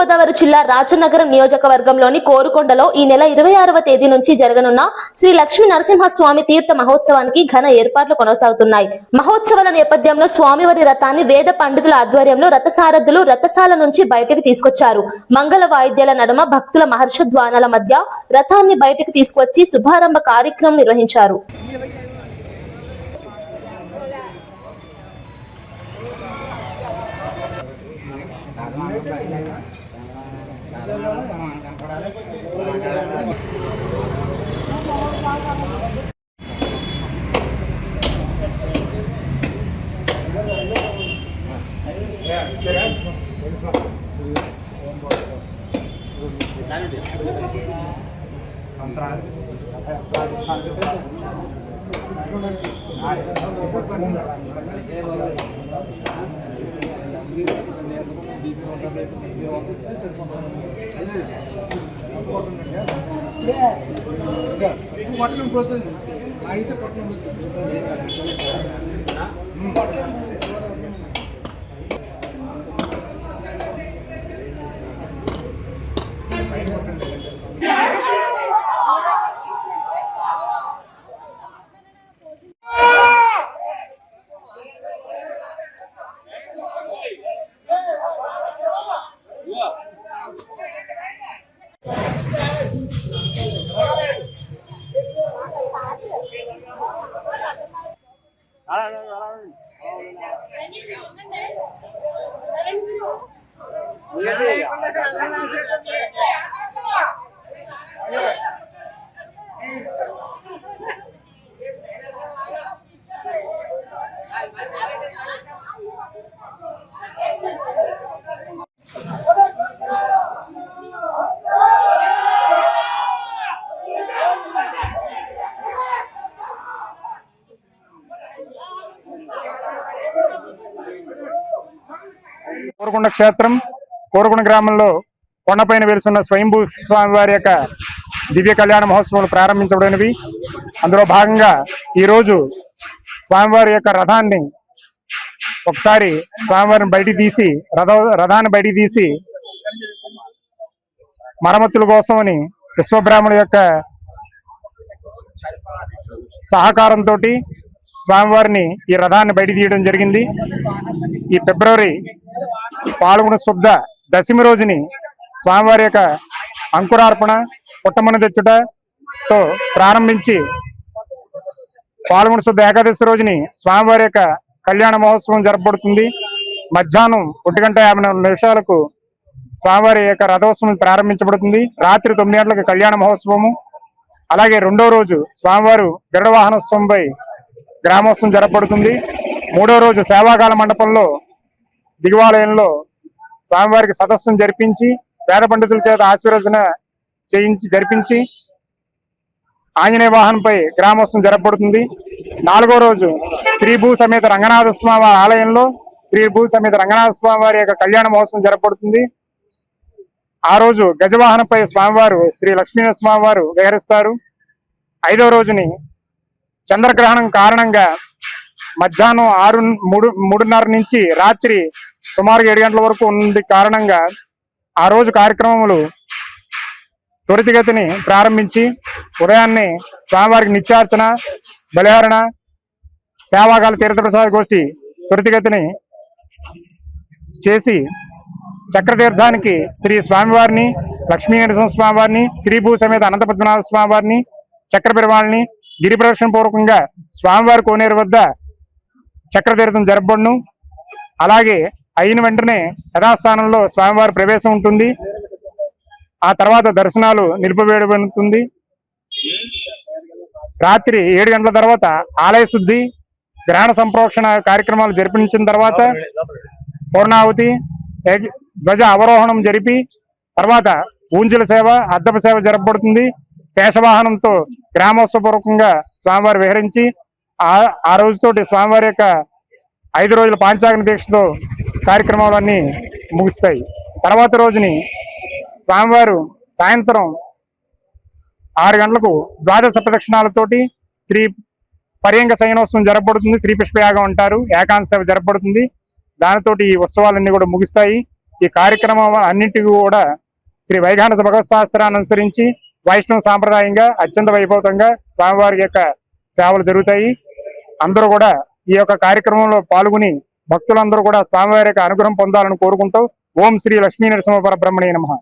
తూర్పుగోదావరి జిల్లా రాజనగరం నియోజకవర్గంలోని కోరుకొండలో ఈ నెల 26వ తేదీ నుంచి జరగనున్న శ్రీ లక్ష్మీ నరసింహస్వామి తీర్థ మహోత్సవానికి ఘన ఏర్పాట్లు కొనసాగుతున్నాయి. మహోత్సవాల నేపథ్యంలో స్వామివారి రథాన్ని వేద పండితుల ఆధ్వర్యంలో రథసారథులు రథసాల నుంచి బయటకు తీసుకొచ్చారు. మంగళ వాయిద్యాల నడుమ భక్తుల మహర్షధ్వానాల మధ్య రథాన్ని బయటకు తీసుకొచ్చి శుభారంభ కార్యక్రమం నిర్వహించారు. కోరుకొండ క్షేత్రం కోరుకొండ గ్రామంలో కొండపైన వెలుసున్న స్వయంభూ స్వామి వారి యొక్క దివ్య కళ్యాణ మహోత్సవాలు ప్రారంభించబడినవి. అందులో భాగంగా ఈరోజు స్వామివారి యొక్క రథాన్ని ఒకసారి స్వామివారిని బయటికి తీసి రథాన్ని బయటికి తీసి మరమ్మతుల కోసమని విశ్వబ్రాహ్మణుల యొక్క సహకారంతో స్వామివారిని ఈ రథాన్ని బయట తీయడం జరిగింది. ఈ ఫిబ్రవరి పాల్గొన శుద్ధ దశమి రోజుని స్వామివారి యొక్క అంకురార్పణ పుట్టమన తెచ్చుటతో ప్రారంభించి పాల్గొన శుద్ధ ఏకాదశి రోజుని స్వామివారి యొక్క కళ్యాణ మహోత్సవం జరపబడుతుంది. మధ్యాహ్నం 1:50 స్వామివారి యొక్క రథోత్సవం ప్రారంభించబడుతుంది. రాత్రి 9 గంటలకు కళ్యాణ మహోత్సవము. అలాగే రెండో రోజు స్వామివారు గరుడ వాహనోత్సవంపై గ్రామోత్సవం జరపబడుతుంది. మూడో రోజు సేవాకాల మండపంలో దిగువాలయంలో స్వామివారికి సదస్సును జరిపించి వేద పండితుల చేత ఆశీర్వచన జరిపించి ఆంజనేయ వాహనంపై గ్రామోత్సవం జరపబడుతుంది. నాలుగో రోజు శ్రీభూ సమేత రంగనాథ స్వామి ఆలయంలో శ్రీభూ సమేత రంగనాథ స్వామి వారి యొక్క కళ్యాణ మహోత్సవం జరపబడుతుంది. ఆ రోజు గజవాహనంపై స్వామివారు శ్రీ లక్ష్మీనరసింహస్వామి వారు విహరిస్తారు. ఐదో రోజుని చంద్రగ్రహణం కారణంగా మధ్యాహ్నం 3:30 నుంచి రాత్రి సుమారు 7 గంటల వరకు ఉంది కారణంగా ఆ రోజు కార్యక్రమములు త్వరితగతిని ప్రారంభించి ఉదయాన్నే స్వామివారికి నిత్యార్చన, బలిహరణ, సేవాకాల తీర్థప్రసాద గోష్ఠి త్వరితగతిని చేసి చక్రతీర్థానికి శ్రీ స్వామివారిని, లక్ష్మీ నరసింహస్వామి వారిని, శ్రీభూ సమేత అనంత పద్మనాభ స్వామి వారిని, చక్ర పెరుమాళ్ళని గిరి ప్రదక్షిణ పూర్వకంగా స్వామివారి కోనేరు వద్ద చక్రతీర్థం జరపబడును. అలాగే అయిన వెంటనే యథాస్థానంలో స్వామివారి ప్రవేశం ఉంటుంది. ఆ తర్వాత దర్శనాలు నిలిపివేయబడుతుంది. రాత్రి 7 గంటల తర్వాత ఆలయ శుద్ధి, గ్రహణ సంప్రోక్షణ కార్యక్రమాలు జరిపించిన తర్వాత పూర్ణాహుతి, ధ్వజ అవరోహణం జరిపి తర్వాత ఊంజల సేవ, అద్దప సేవ జరపబడుతుంది. శేషవాహనంతో గ్రామోత్సవపూర్వకంగా స్వామివారి విహరించి ఆ రోజుతోటి స్వామివారి యొక్క 5 రోజుల పాంచాగ్ని దీక్షతో కార్యక్రమాలన్నీ ముగుస్తాయి. తర్వాత రోజుని స్వామివారు సాయంత్రం 6 గంటలకు ద్వాదశ ప్రదక్షిణాలతోటి శ్రీ పర్యంగ శయనోత్సవం జరపబడుతుంది. శ్రీ పుష్పయాగం అంటారు, ఏకాంత సేవ జరపబడుతుంది. దానితోటి ఈ ఉత్సవాలన్నీ కూడా ముగుస్తాయి. ఈ కార్యక్రమం అన్నింటికి కూడా శ్రీ వైఖానస భగవత్ శాస్త్రాన్ని అనుసరించి వైష్ణవ సాంప్రదాయంగా అత్యంత వైభవంగా స్వామివారి యొక్క సేవలు జరుగుతాయి. అందరూ కూడా ఈ యొక్క కార్యక్రమంలో పాల్గొని భక్తులందరూ కూడా స్వామివారి యొక్క అనుగ్రహం పొందాలని కోరుకుంటూ ఓం శ్రీ లక్ష్మీ నరసింహ పరబ్రహ్మణే నమః.